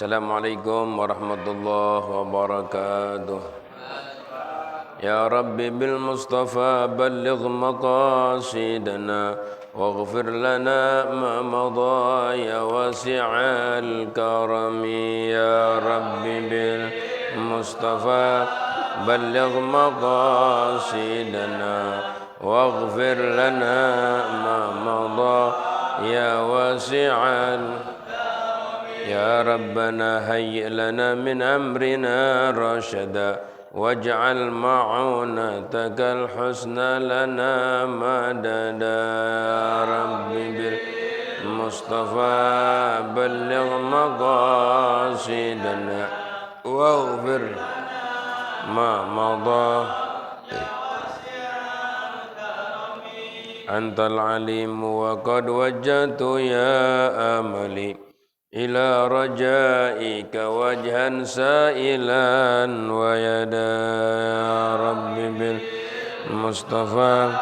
Assalamualaikum warahmatullahi wabarakatuh. Ya Rabbi bil Mustafa balligh maqasidana waghfir lana ma madha ya wasi'al karami. Ya Rabbi bil Mustafa balligh maqasidana waghfir lana ma madha ya wasi'al. Ya Rabbana hayyi lana min amrina rashada waj'al ma'unatakal husna lana madada. Ya Rabbi bil Mustafa balligh maqasidana waghfir ma madha. Antal alim wa qad wajjahtu ya amali ila rajaika wajhan sa'ilan wa yada. Ya Rabbi bil Mustafa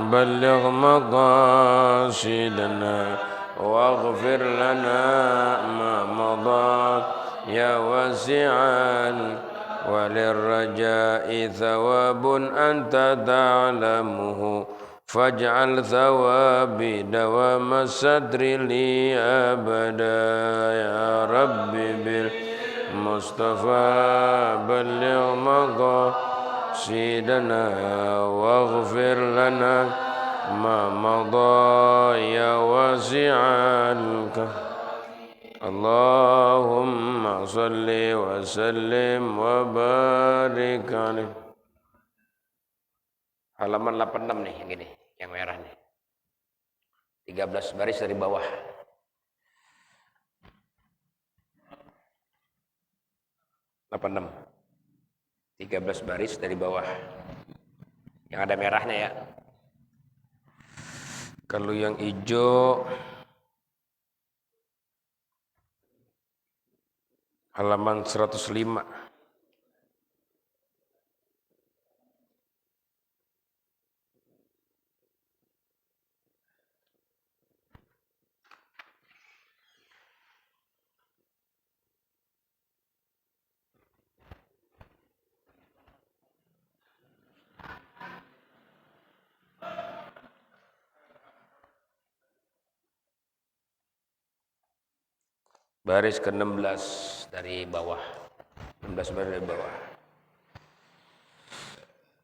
balligh maqasidana waghfir lana ma madha ya wasi'an walirraja'i thawabun anta ta'lamuhu faj'al thawabi dawama sadri li abada. Ya Rabbi bil Mustafa balligh maqasidana waghfir lana ma madha ya wasi'al. Allahumma salli wa sallim wa barik alaihi. Halaman 86 nih yang gini, yang merah nih. 13 baris dari bawah. Enam. 13 baris dari bawah. Yang ada merahnya ya. Kalau yang hijau halaman 105. Baris ke-16 dari bawah. 16 baris dari bawah.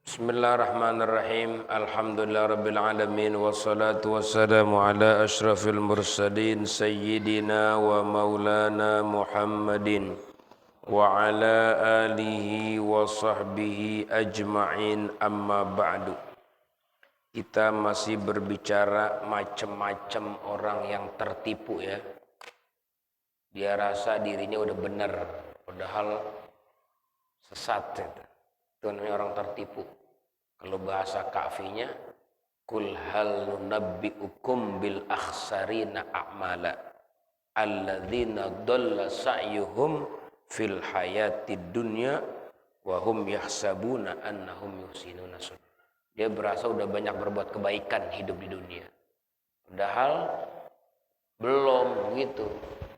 Bismillahirrahmanirrahim. Alhamdulillah rabbil alamin wassalatu wassalamu ala asyrafil mursalin sayyidina wa maulana Muhammadin wa ala alihi wa sahbihi ajma'in, amma ba'du. Kita masih berbicara macam-macam orang yang tertipu ya. Dia rasa dirinya udah benar, padahal sesat. Itu namanya orang tertipu. Kalau bahasa kafinya, kul hal nunabbi'ukum bil akhsarina a'mala alladzina dhalla sa'yuhum fil hayatid dunya wa hum yahsabuna annahum yuhsinuna sunna. Dia berasa udah banyak berbuat kebaikan hidup di dunia, padahal belum gitu.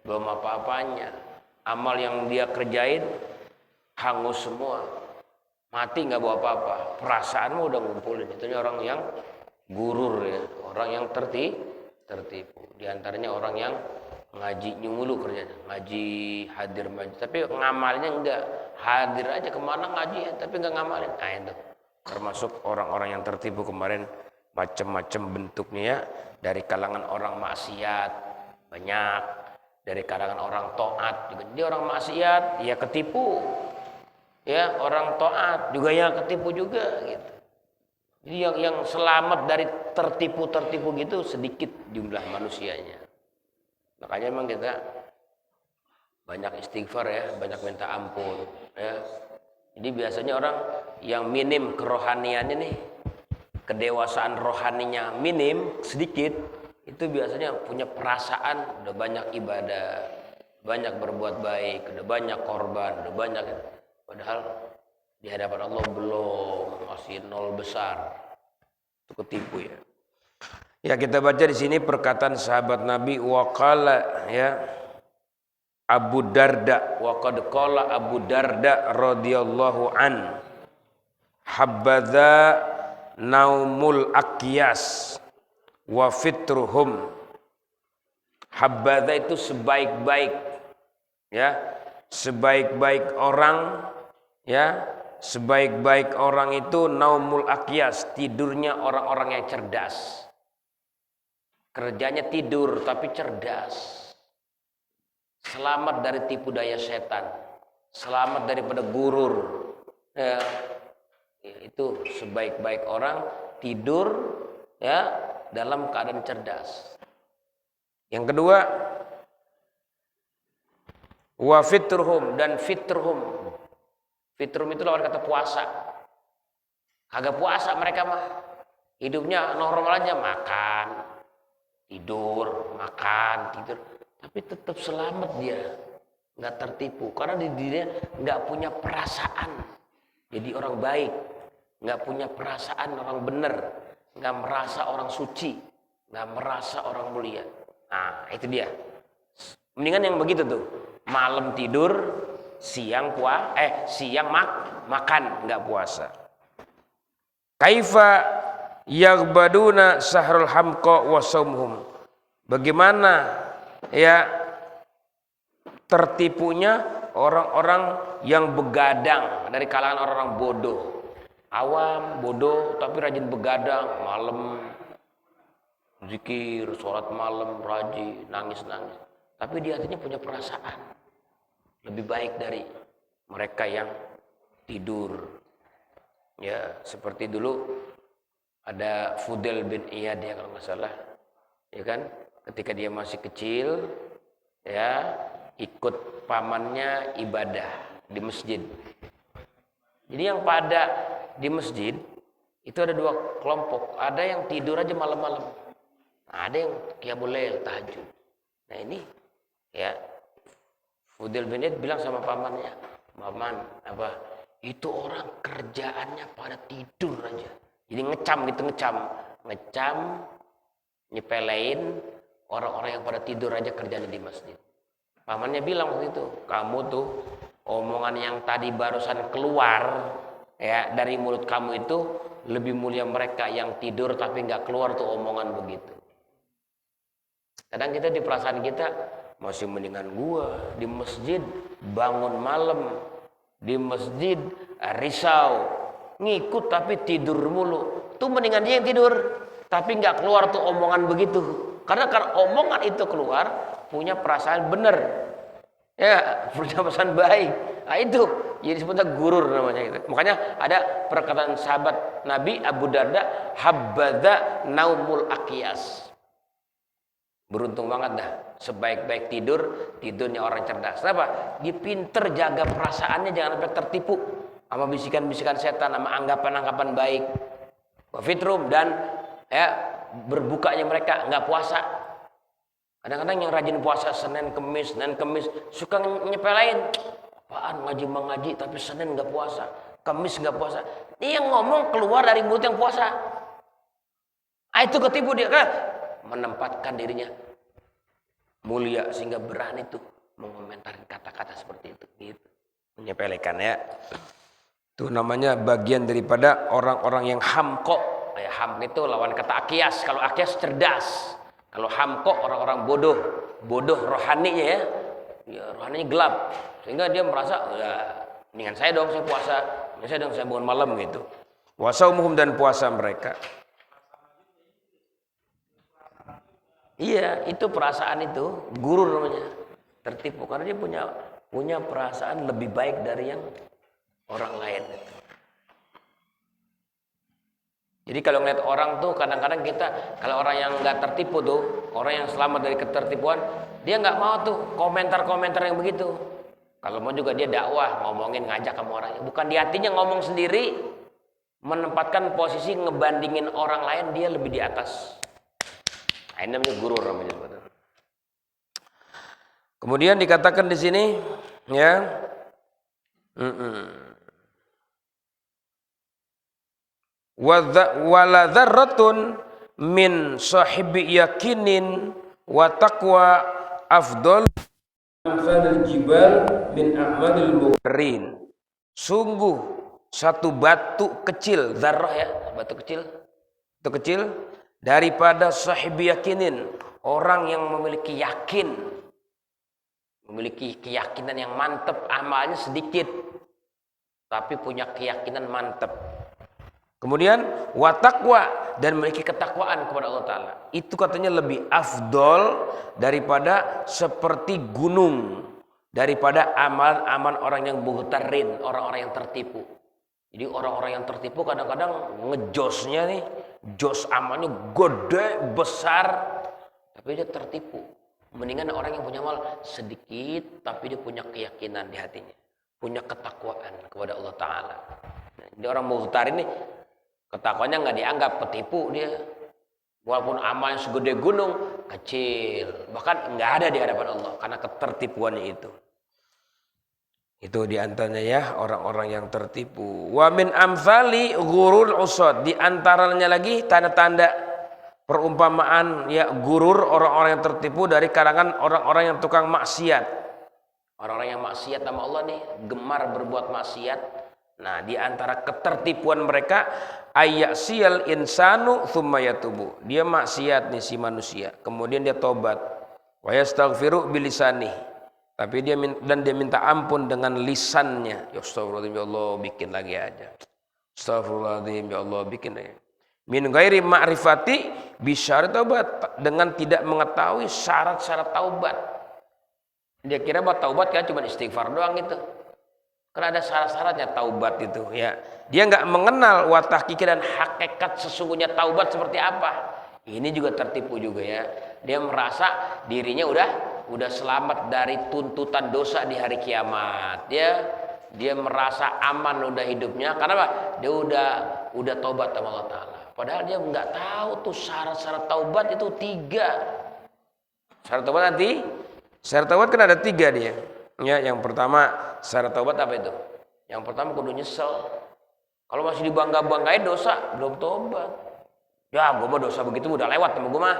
Belum apa-apanya. Amal yang dia kerjain hangus semua. Mati nggak bawa apa-apa. Perasaanmu udah ngumpulin. Itu orang yang gurur ya. Orang yang tertipu. Di antaranya orang yang ngaji mulu kerjanya. Ngaji, hadir ngaji. Tapi ngamalnya enggak. Hadir aja kemana ngaji ya, tapi enggak ngamalin. Nah itu. Termasuk orang-orang yang tertipu kemarin. Macam-macam bentuknya ya. Dari kalangan orang maksiat. Banyak. Dari kalangan orang taat juga. Dia orang maksiat, ya ketipu. Ya, orang taat juga ya ketipu juga gitu. Jadi yang selamat dari tertipu gitu sedikit jumlah manusianya. Makanya memang kita banyak istighfar ya, banyak minta ampun ya. Jadi biasanya orang yang minim kerohaniannya nih, kedewasaan rohaninya minim sedikit, itu biasanya punya perasaan udah banyak ibadah, banyak berbuat baik, udah banyak korban, udah banyak. Padahal di hadapan Allah belum, masih nol besar. Itu ketipu ya. Ya kita baca di sini perkataan sahabat Nabi waqala ya. Abu Darda wa qad qala Abu Darda radhiyallahu an habadza naumul akyas wa fitruhum. Habadza itu sebaik-baik, ya, sebaik-baik orang, ya, sebaik-baik orang itu naumul akyas, tidurnya orang-orang yang cerdas. Kerjanya tidur tapi cerdas. Selamat dari tipu daya setan, selamat daripada gurur. Ya, itu sebaik-baik orang tidur, ya, dalam keadaan cerdas. Yang kedua, wa fitruhum, dan fitruhum. Fitruhum itu lawan kata puasa. Kagak puasa mereka mah. Hidupnya normal aja, makan, tidur, makan, tidur. Tapi tetap selamat dia, nggak tertipu karena dirinya nggak punya perasaan jadi orang baik, nggak punya perasaan orang benar, nggak merasa orang suci, nggak merasa orang mulia. Nah itu dia. Mendingan yang begitu tuh, malam tidur, siang makan, nggak puasa. Kaifa yaghbaduna sahrul hamqa wa saumhum. Bagaimana, ya, tertipunya orang-orang yang begadang dari kalangan orang-orang bodoh, awam, bodoh, tapi rajin begadang, malam zikir, sholat malam, rajin, nangis-nangis, tapi di hatinya punya perasaan lebih baik dari mereka yang tidur. Ya, seperti dulu ada Fudail bin Iyad, ya, kalau nggak salah, ya kan, ketika dia masih kecil, ya, ikut pamannya ibadah di masjid. Jadi yang pada di masjid itu ada dua kelompok. Ada yang tidur aja malam-malam, ada yang qiyamul lail, tahajud. Nah ini, ya, Fudail bin Iyad bilang sama pamannya, paman, apa, itu orang kerjaannya pada tidur aja. Jadi ngecam, nyepelein orang-orang yang pada tidur aja kerjanya di masjid. Pamannya bilang waktu itu, kamu tuh omongan yang tadi barusan keluar, ya, dari mulut kamu itu lebih mulia mereka yang tidur tapi nggak keluar tuh omongan begitu. Kadang kita di perasaan kita masih mendingan gua di masjid bangun malam, di masjid risau, ngikut tapi tidur mulu. Tuh mendingan dia yang tidur tapi nggak keluar tuh omongan begitu. Karena omongan itu keluar punya perasaan benar, ya, punya perasaan baik. Nah itu jadi sebutnya gurur namanya gitu. Makanya ada perkataan sahabat Nabi Abu Darda, habadza naumul akyas. Beruntung banget dah, sebaik-baik tidur, tidurnya orang cerdas. Kenapa? Dia pinter jaga perasaannya jangan sampai tertipu sama bisikan-bisikan setan, sama anggapan-anggapan baik. Wa fitrum, dan, ya, berbukanya mereka nggak puasa. Kadang-kadang yang rajin puasa Senin Kemis suka nyepelain, apaan ngaji tapi Senin nggak puasa, Kemis nggak puasa. Dia yang ngomong keluar dari mulut yang puasa. Itu ketipu dia, kan? Menempatkan dirinya mulia sehingga berani tuh mengomentari kata-kata seperti itu, gitu. Menyepelekan, ya. Itu namanya bagian daripada orang-orang yang hamko. Ya, ham itu lawan kata akyas. Kalau akyas cerdas, kalau hamko orang-orang bodoh rohaninya, ya. Ya, rohaninya gelap sehingga dia merasa, ya, mendingan saya dong saya puasa, saya bangun malam gitu. Wasaumuhum, dan puasa mereka. Iya, itu perasaan itu gurur namanya, tertipu karena dia punya perasaan lebih baik dari yang orang lain. Jadi kalau ngeliat orang tuh kadang-kadang kita, kalau orang yang nggak tertipu tuh, orang yang selamat dari ketertipuan, dia nggak mau tuh komentar-komentar yang begitu. Kalau mau juga dia dakwah, ngomongin, ngajak sama orang, bukan di hatinya ngomong sendiri, menempatkan posisi ngebandingin orang lain dia lebih di atas. Nah, ini namanya gurur namanya. Kemudian dikatakan di sini, ya, wala dzarratun min sahibi yakinin wa taqwa afdal amsalil jibal min a'malil muqarrin. Sungguh satu batu kecil, zarrah ya, batu kecil daripada sahibi yakinin, orang yang memiliki keyakinan yang mantap, amalnya sedikit tapi punya keyakinan mantap. Kemudian watakwa, dan memiliki ketakwaan kepada Allah Ta'ala. Itu katanya lebih afdol daripada seperti gunung, daripada amalan-amalan orang yang mughtarin, orang-orang yang tertipu. Jadi orang-orang yang tertipu kadang-kadang ngejosnya nih, jos amalnya gede, besar, tapi dia tertipu. Mendingan orang yang punya amal sedikit, tapi dia punya keyakinan di hatinya, punya ketakwaan kepada Allah Ta'ala. Jadi orang mughtarin nih, ketakwaannya nggak dianggap, petipu dia. Walaupun amalnya segede gunung, kecil, bahkan nggak ada di hadapan Allah karena ketertipuannya itu. Itu diantaranya ya orang-orang yang tertipu. Wa min amsali ghurul usad, diantaranya lagi tanda-tanda perumpamaan ya gurur, orang-orang yang tertipu dari kalangan orang-orang yang tukang maksiat. Orang-orang yang maksiat sama Allah nih, gemar berbuat maksiat. Nah, di antara ketertipuan mereka ayaksiyal insanu tsumma yatubu. Dia maksiat nih si manusia, kemudian dia tobat. Wa yastaghfiru bilisanih. Tapi dia minta ampun dengan lisannya. Ya astagfirullahaladzim, ya Allah, bikin lagi aja. Astagfirullahaladzim, ya Allah, bikin lagi. Min ghairi ma'rifati bisyarat taubat, dengan tidak mengetahui syarat-syarat taubat. Dia kira buat taubat kan cuma istighfar doang gitu. Karena ada syarat-syaratnya taubat itu ya. Dia nggak mengenal watahqiq dan hakikat sesungguhnya taubat seperti apa. Ini juga tertipu juga ya. Dia merasa dirinya udah selamat dari tuntutan dosa di hari kiamat. Dia merasa aman udah hidupnya karena apa? Dia udah taubat sama Allah Ta'ala. Padahal dia nggak tahu tuh syarat-syarat taubat itu 3. Syarat taubat nanti, syarat taubat kan ada 3 dia. Ya, yang pertama syarat taubat apa itu? Yang pertama kudu nyesel. Kalau masih dibangga-banggain dosa, belum taubat. Ya, gue mah dosa begitu udah lewat sama gue mah.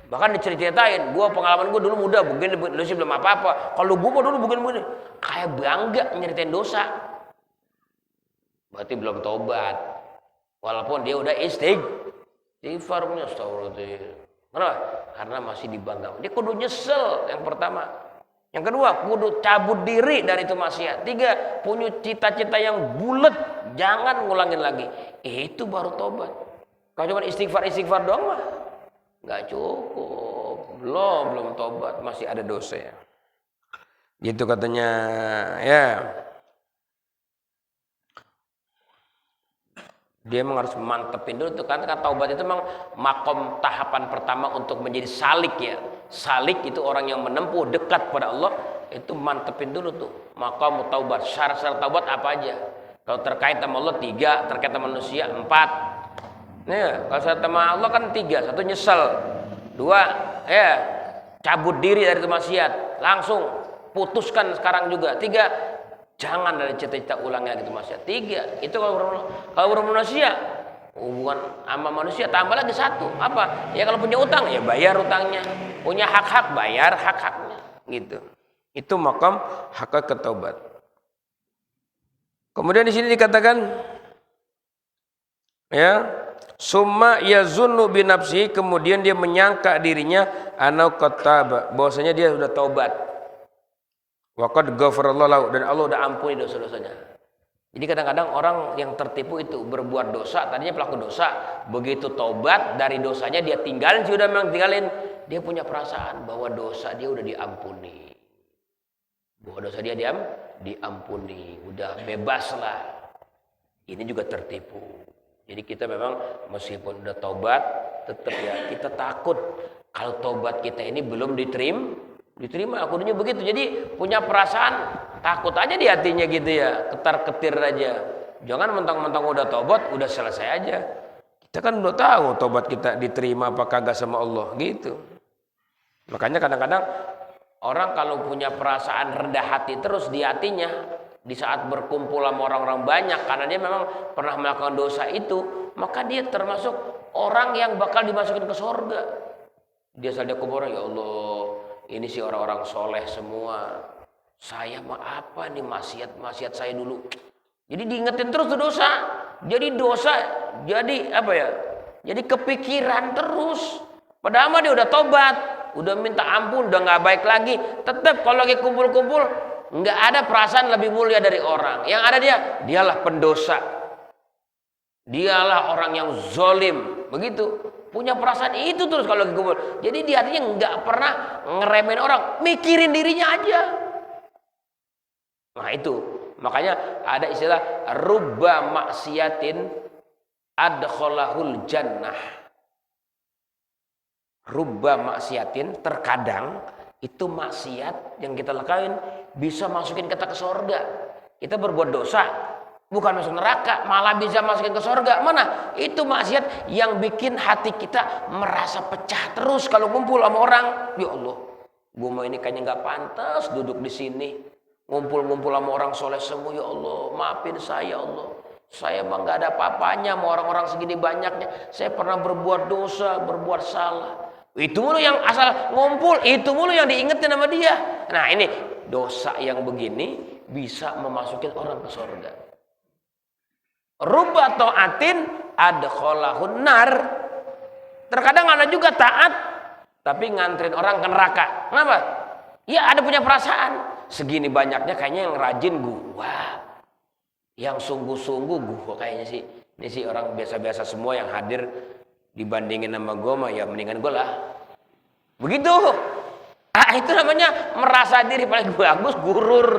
Bahkan diceritain, gue pengalaman gue dulu muda begini, dosa belum apa-apa. Kalau gue mah dulu begini, kayak bangga nyeritain dosa. Berarti belum taubat. Walaupun dia udah istighfar, astagfirullahaladzim. Kenapa? Karena masih dibangga. Dia kudu nyesel yang pertama. Yang kedua, kudu cabut diri dari itu maksiat. 3, punya cita-cita yang bulat, jangan ngulangin lagi. Itu baru tobat. Kalau cuma istighfar doang mah nggak cukup. Belum tobat, masih ada dosa ya. Gitu katanya ya. Dia memang harus mantepin dulu tuh, karena taubat itu memang makom tahapan pertama untuk menjadi salik ya. Salik itu orang yang menempuh dekat pada Allah, itu mantepin dulu tuh makom taubat. Syarat-syarat taubat apa aja? Kalau terkait sama Allah 3, terkait sama manusia 4. Nih, kalau syarat sama Allah kan 3, 1 nyesel, 2 ya cabut diri dari maksiat, langsung putuskan sekarang juga. 3, jangan dari cita-cita ulangnya gitu maksiat. 3, itu kalau bermanusia, hubungan sama manusia tambah lagi 1, apa? Ya kalau punya utang ya bayar utangnya, punya hak-hak bayar hak-haknya, gitu. Itu makam hakikat taubat. Kemudian di sini dikatakan ya, summa yazunnu bi nafsihi, kemudian dia menyangka dirinya anau qataba, bahwasanya dia sudah taubat. Wa qad ghafarallahu lahu, dan Allah udah ampuni dosa-dosanya. Jadi kadang-kadang orang yang tertipu itu berbuat dosa, tadinya pelaku dosa, begitu taubat dari dosanya dia tinggalin, sudah memang tinggalin, dia punya perasaan bahwa dosa dia udah diampuni. Bahwa dosa dia diampuni, udah bebas lah. Ini juga tertipu. Jadi kita memang meskipun udah taubat, tetap ya kita takut kalau taubat kita ini belum diterima, kudunya begitu. Jadi punya perasaan takut aja di hatinya gitu ya, ketar-ketir aja. Jangan mentang-mentang udah taubat udah selesai aja. Kita kan udah tahu taubat kita diterima apa kagak sama Allah gitu. Makanya kadang-kadang orang kalau punya perasaan rendah hati terus di hatinya, di saat berkumpul sama orang-orang banyak, karena dia memang pernah melakukan dosa itu, maka dia termasuk orang yang bakal dimasukin ke surga. Dia sadar kubur, ya Allah, ini sih orang-orang soleh semua. Saya mah apa nih maksiat saya dulu. Jadi diingetin terus tuh dosa. Jadi dosa jadi apa ya? Jadi kepikiran terus. Padahal mah dia udah tobat, udah minta ampun, udah nggak baik lagi. Tetap kalau lagi kumpul-kumpul nggak ada perasaan lebih mulia dari orang. Yang ada dialah pendosa. Dialah orang yang zolim. Begitu. Punya perasaan itu terus kalau lagi kumpul. Jadi di hatinya nggak pernah ngeremehin orang, mikirin dirinya aja. Nah itu, makanya ada istilah rubba maksiatin adkhalahul jannah. Rubba maksiatin, terkadang itu maksiat yang kita lakuin bisa masukin kita ke surga. Kita berbuat dosa, bukan masuk neraka, malah bisa masukin ke surga. Mana? Itu maksiat yang bikin hati kita merasa pecah terus kalau kumpul sama orang. Ya Allah, gue mau ini kayaknya nggak pantas duduk di sini. Ngumpul-ngumpul sama orang soleh semua. Ya Allah, maafin saya, ya Allah. Saya mah nggak ada apa-apanya sama orang-orang segini banyaknya. Saya pernah berbuat dosa, berbuat salah. Itu mulu yang asal ngumpul, itu mulu yang diingetin sama dia. Nah ini dosa yang begini bisa memasukin orang ke surga. Rubba ta'atin adkhalahun nar. Terkadang ada juga taat tapi nganterin orang ke neraka. Kenapa? Ya ada punya perasaan. Segini banyaknya kayaknya yang rajin gua. Yang sungguh-sungguh gua kayaknya sih. Ini sih orang biasa-biasa semua yang hadir dibandingin sama gua mah ya mendingan gua lah. Begitu. Itu namanya merasa diri paling bagus, gurur.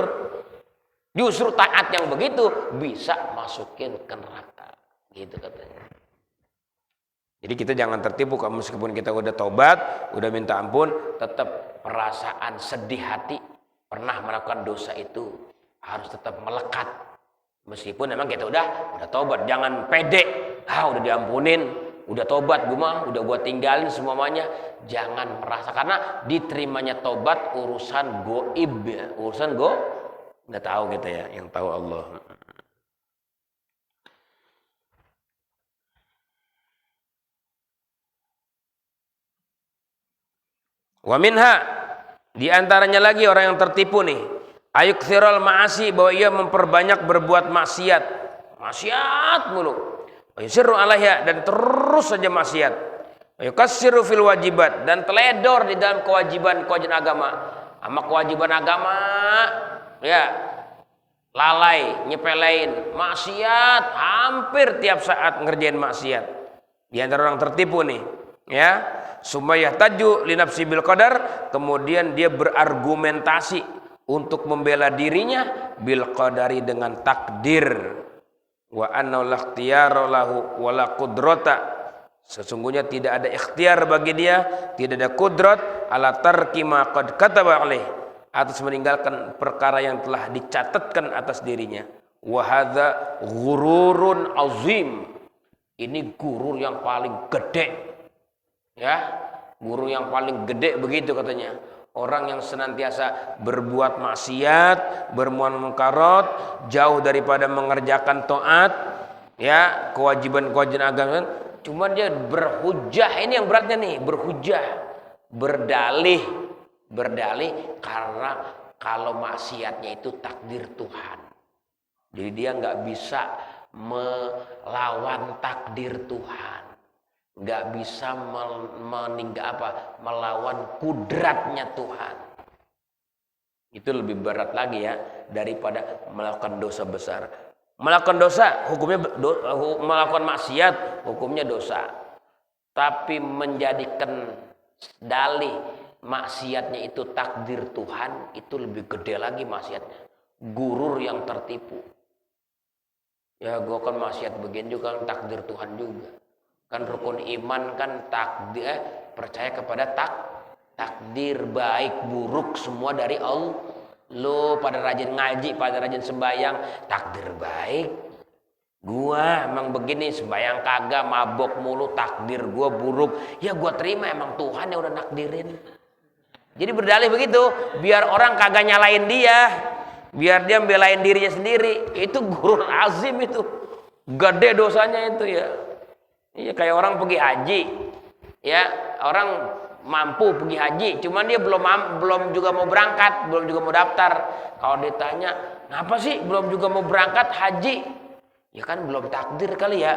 Justru taat yang begitu bisa masukin ke neraka. Gitu katanya. Jadi kita jangan tertipu kalau meskipun kita udah tobat, udah minta ampun, tetap perasaan sedih hati pernah melakukan dosa itu harus tetap melekat. Meskipun memang kita udah tobat, jangan pede. Udah diampunin, udah tobat gue mah, udah gua tinggalin semuanya. Jangan merasa karena diterimanya tobat urusan goib ya, urusan nggak tahu kita ya, yang tahu Allah. Wa minha, di antaranya lagi orang yang tertipu nih, ayukthiral ma'asi, bahwa ia memperbanyak berbuat maksiat mulu. Yusirru alaiha, dan terus saja maksiat. Yukassiru fil wajibat, dan teledor di dalam kewajiban agama. Sama kewajiban agama ya lalai, nyepelein, maksiat, hampir tiap saat ngerjain maksiat. Di antara orang tertipu nih, ya. Sumayyah taju li nafsi bil qadar, kemudian dia berargumentasi untuk membela dirinya bil qadari dengan takdir. Wa anna la ikhtiyara lahu wa la qudrata, sesungguhnya tidak ada ikhtiar bagi dia, tidak ada kudrat ala tarki ma qad kataba alaih, atas meninggalkan perkara yang telah dicatatkan atas dirinya. Wa hadza ghururun azim, ini gurur yang paling gede. Ya, guru yang paling gede begitu katanya. Orang yang senantiasa berbuat maksiat, bermuan munkarat, jauh daripada mengerjakan taat, ya, kewajiban-kewajiban agama. Cuma dia berhujah, ini yang beratnya nih, berhujah, berdalih karena kalau maksiatnya itu takdir Tuhan. Jadi dia nggak bisa melawan takdir Tuhan. Nggak bisa melawan kudratnya Tuhan. Itu lebih berat lagi ya daripada melakukan dosa besar. Melakukan dosa hukumnya melakukan maksiat hukumnya dosa. Tapi menjadikan dalih maksiatnya itu takdir Tuhan, itu lebih gede lagi maksiatnya. Gurur yang tertipu. Ya gue kan maksiat begini juga kan takdir Tuhan juga. Kan rukun iman kan takdir, percaya kepada takdir baik buruk semua dari Allah. Lo pada rajin ngaji, pada rajin sembahyang, takdir baik. Gua emang begini, sembahyang kagak, mabok mulu, takdir gua buruk. Ya gua terima, emang Tuhan yang udah nakdirin. Jadi berdalih begitu, biar orang kagak nyalain dia, biar dia belain dirinya sendiri. Itu gurur azim itu, gede dosanya itu ya. Iya, kayak orang pergi haji, ya orang mampu pergi haji, cuman dia belum juga mau berangkat, belum juga mau daftar. Kalau ditanya, "Ngapa sih belum juga mau berangkat haji?" Ya kan belum takdir kali ya.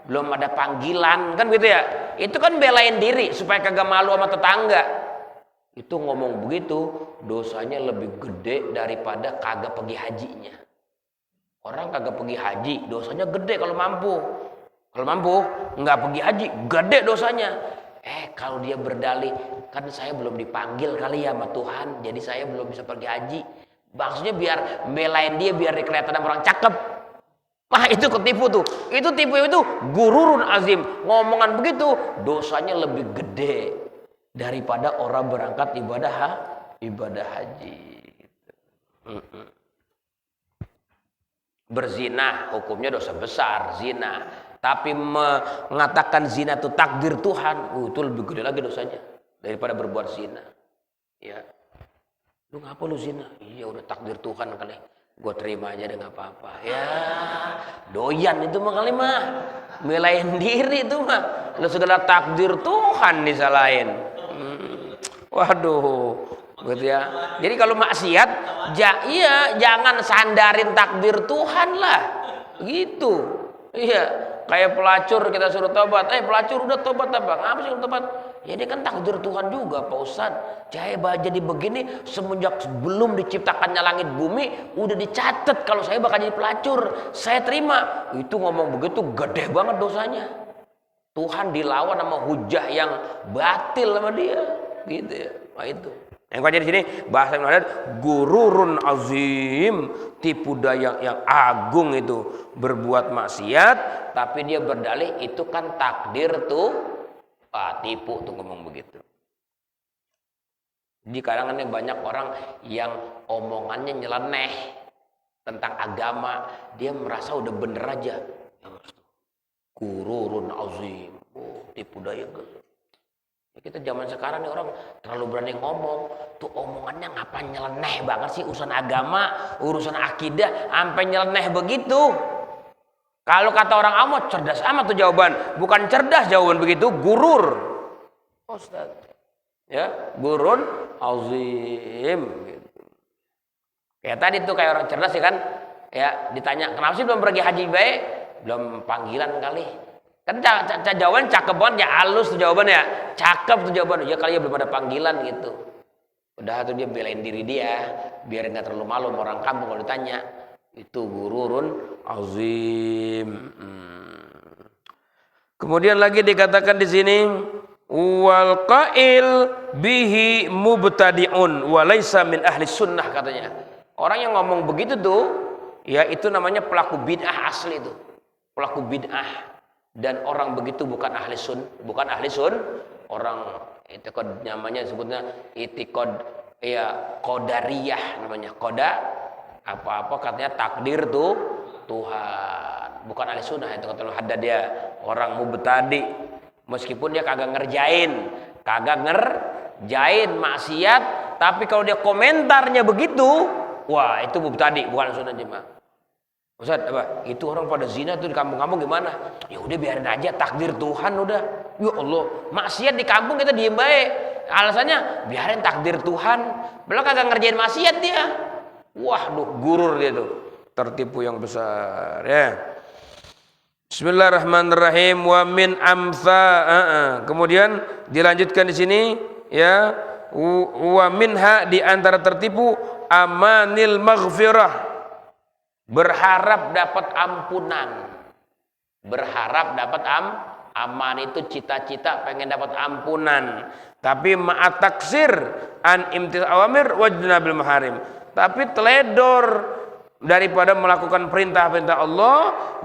Belum ada panggilan, kan gitu ya. Itu kan belain diri supaya kagak malu sama tetangga. Itu ngomong begitu, dosanya lebih gede daripada kagak pergi hajinya. Orang kagak pergi haji, dosanya gede kalau mampu. Kalau mampu, nggak pergi haji, gede dosanya. Kalau dia berdalih, kan saya belum dipanggil kali ya sama Tuhan, jadi saya belum bisa pergi haji. Maksudnya biar belain dia, biar kelihatan orang cakep. Wah, itu ketipu tuh. Itu tipu itu gururun azim. Ngomongan begitu, dosanya lebih gede daripada orang berangkat ibadah haji. Berzina hukumnya dosa besar, zina. Tapi mengatakan zina itu takdir Tuhan, itu lebih gede lagi dosanya daripada berbuat zina. Ya. Lu ngapa lu zina? Iya udah takdir Tuhan kali. Gue terima aja deh, nggak apa-apa. Ya, doyan itu mah kali mah. Belain diri itu mah. Lu segala takdir Tuhan disalahin. Waduh, gitu ya. Jadi kalau maksiat, jangan sandarin takdir Tuhan lah. Gitu. Iya, kayak pelacur kita suruh tobat. Pelacur udah tobat apa? Ngapa sih tobat? Ya dia kan takdir Tuhan juga, Pak Ustadz. Saya jadi begini semenjak sebelum diciptakannya langit bumi udah dicatat kalau saya bakal jadi pelacur. Saya terima. Itu ngomong begitu gede banget dosanya. Tuhan dilawan sama hujah yang batil sama dia. Gitu ya. Nah itu. Yang kaji di sini bahasa yang ada gururun azim, tipu daya yang agung itu, berbuat maksiat tapi dia berdalih itu kan takdir tuh. Tipu tuh ngomong begitu. Di kalangan banyak orang yang omongannya nyeleneh tentang agama, dia merasa udah bener aja. Gururun azim, tipu daya. Kita zaman sekarang nih orang terlalu berani ngomong, tuh omongannya ngapa nyeleneh banget sih urusan agama, urusan akidah, sampai nyeleneh begitu. Kalau kata orang awam cerdas amat tuh jawaban, bukan cerdas jawaban begitu, gurur. Ustaz. Ya, gurun azim gitu. Kayak tadi tuh kayak orang cerdas ya kan? Ya, ditanya, "Kenapa sih belum pergi haji baik?" Belum panggilan kali. Kan jawaban cakep banget ya, halus tuh jawabannya. Cakep tuh jawaban. Ya kali ya belum ada panggilan gitu. Udah tuh dia belain diri dia, biar enggak terlalu malu sama orang kampung kalau ditanya. Itu gururun azim. Kemudian lagi dikatakan di sini wal qail bihi mubtadi'un wa laisa min ahli sunnah katanya. Orang yang ngomong begitu tuh ya itu namanya pelaku bid'ah asli itu. Pelaku bid'ah dan orang begitu bukan ahli sun. Orang itu namanya sebutnya itikad ya qadariyah namanya. Apa-apa katanya takdir tuh Tuhan, bukan ahli sunnah. Itu kata Haddad dia orang mubtadi, meskipun dia kagak ngerjain maksiat, tapi kalau dia komentarnya begitu, wah itu mubtadi, bukan ahli sunnah jemaah. Ustaz, apa? Itu orang pada zina tuh di kampung-kampung gimana? Ya udah biarin aja, takdir Tuhan udah. Ya Allah, maksiat di kampung kita diem baik. Alasannya biarin takdir Tuhan. Belum kagak ngerjain maksiat dia. Wah, gurur dia tuh. Tertipu yang besar ya. Bismillahirrahmanirrahim wa min kemudian dilanjutkan di sini ya wa minha di antara tertipu amanil maghfirah. Berharap dapat ampunan. Aman itu cita-cita pengen dapat ampunan. Tapi ma'at taksir an imtithal awamir wajnabil maharim. Tapi teledor daripada melakukan perintah-perintah Allah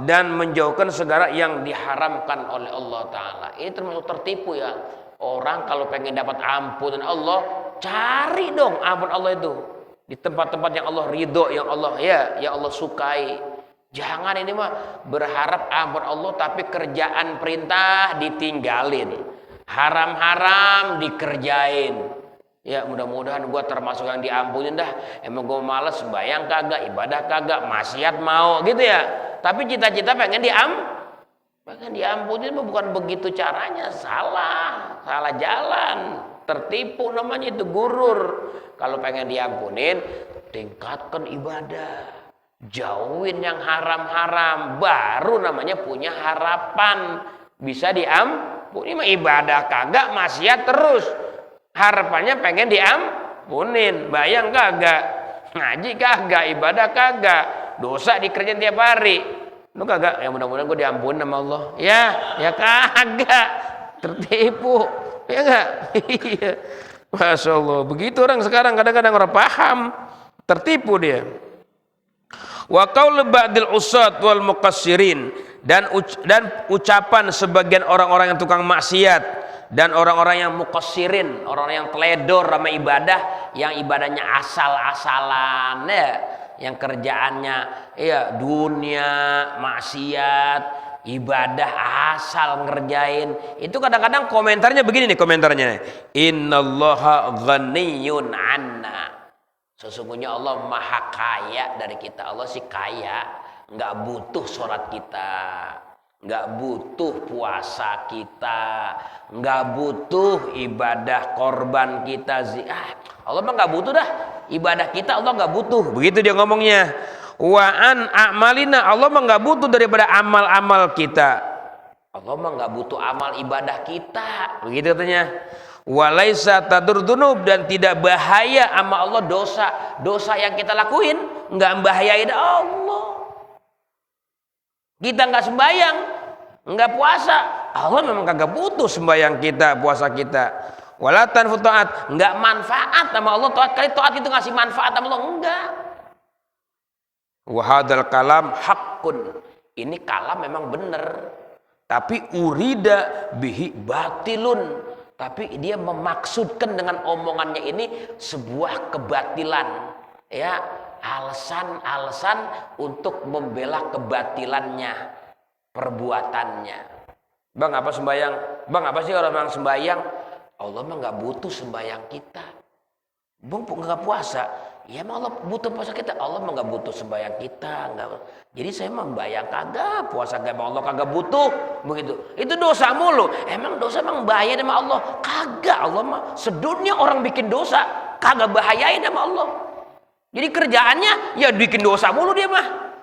dan menjauhkan segala yang diharamkan oleh Allah Ta'ala. Ini termasuk tertipu ya. Orang kalau pengen dapat ampunan Allah, cari dong ampun Allah itu di tempat-tempat yang Allah ridho, yang Allah sukai. Jangan ini mah berharap ampun Allah tapi kerjaan perintah ditinggalin, haram-haram dikerjain. Ya mudah-mudahan gue termasuk yang diampunin dah. Emang gue males sembahyang kagak, ibadah kagak, maksiat mau gitu ya. Tapi cita-cita pengen diampunin, bukan begitu caranya. Salah jalan. tertipu namanya itu, gurur. Kalau pengen diampunin, tingkatkan ibadah, jauhin yang haram-haram, baru namanya punya harapan bisa diampuni. Mah ibadah kagak, maksiat terus, harapannya pengen diampunin. Bayang kagak, ngaji kagak, ibadah kagak, dosa dikerjain tiap hari. Lu kagak, ya mudah-mudahan gue diampuni sama Allah. Ya kagak, tertipu. Ya enggak? Iya. Masya Allah. Begitu orang sekarang, kadang-kadang orang paham, tertipu dia. Wa qaul ba'dil usat wal muqassirin, dan ucapan sebagian orang-orang yang tukang maksiat dan orang-orang yang muqassirin, orang-orang yang teledor sama ibadah, yang ibadahnya asal-asalan ya, yang kerjaannya ya dunia, maksiat, ibadah asal ngerjain. Itu kadang-kadang komentarnya begini nih, komentarnya, innallaha ghaniyun anna, sesungguhnya Allah maha kaya dari kita. Allah sih kaya, nggak butuh sholat kita, nggak butuh puasa kita, nggak butuh ibadah korban kita. Allah mah nggak butuh dah ibadah kita, Allah nggak butuh. Begitu dia ngomongnya. Wa an a'malina, Allah mah nggak butuh daripada amal-amal kita. Allah mah nggak butuh amal ibadah kita. Begitu katanya. Walaisa tadur dunub, dan tidak bahaya sama Allah dosa yang kita lakuin, nggak membahayain Allah. Kita nggak sembayang, nggak puasa, Allah memang kagak butuh sembayang kita, puasa kita. Walatan futuat, nggak manfaat sama Allah. Taat itu ngasih manfaat sama Allah, enggak. Wahadal kalam hakun, ini kalam memang benar, tapi urida bihi batilun, tapi dia memaksudkan dengan omongannya ini sebuah kebatilan, ya, alasan-alasan untuk membela kebatilannya, perbuatannya. Bang, apa sembayang? Bang, apa sih orang yang sembayang? Allah mah nggak butuh sembayang kita. Bang, nggak puasa, ya emang Allah butuh puasa kita. Allah mah nggak butuh sembayang kita, nggak. Jadi saya mah membayang kagak, puasa kagak, Allah kagak butuh, begitu. Itu dosa mulu. Emang dosa emang bahaya sama Allah? Kagak, Allah mah sedunia orang bikin dosa, kagak bahayain sama Allah. Jadi kerjaannya ya bikin dosa mulu dia mah.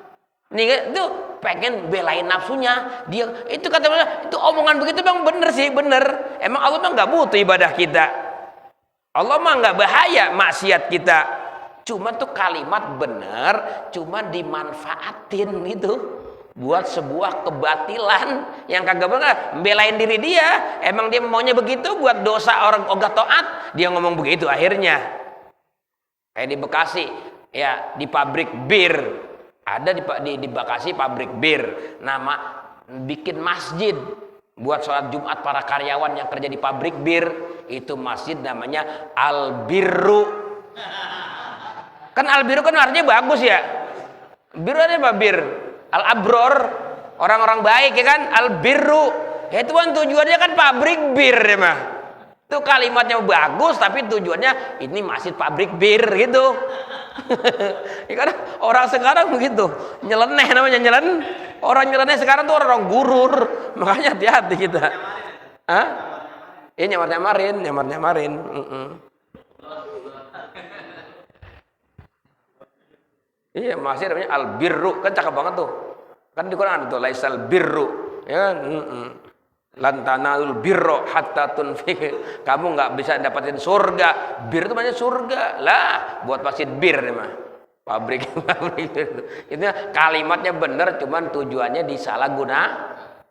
Nih itu pengen belain nafsunya. Dia itu kata itu omongan begitu bang, bener sih, bener. Emang Allah mah nggak butuh ibadah kita. Allah mah nggak bahaya maksiat kita. Cuma tuh kalimat bener, cuma dimanfaatin gitu buat sebuah kebatilan yang kagak benar. Belain diri dia, emang dia maunya begitu buat dosa orang ogah taat, dia ngomong begitu akhirnya. Kayak di Bekasi, ya, di pabrik bir. Ada di Bekasi pabrik bir. Nama bikin masjid buat sholat Jumat para karyawan yang kerja di pabrik bir. Itu masjid namanya Al-Birru. Kan Al-Birru kan artinya bagus ya. Bir ada apa bir? Al-Abror, orang-orang baik ya kan. Al-Birru, ya itu kan tujuannya kan pabrik bir ya mah. Itu kalimatnya bagus tapi tujuannya ini masjid pabrik bir gitu. Ya kan orang sekarang begitu, nyeleneh namanya, orang nyeleneh sekarang tuh orang gurur. Makanya hati-hati kita. Hah? Ya nyamar-nyamarin. Iya, masih namanya al-birru, kan cakep banget tuh. Kan di Quran itu laisal birru, ya kan? Lan tanalul birra hatta tunfiqu. Kamu nggak bisa dapatin surga. Bir itu maksudnya surga. Lah, buat masjid bir mah. Pabrik itu. Itu kalimatnya benar, cuman tujuannya disalahguna.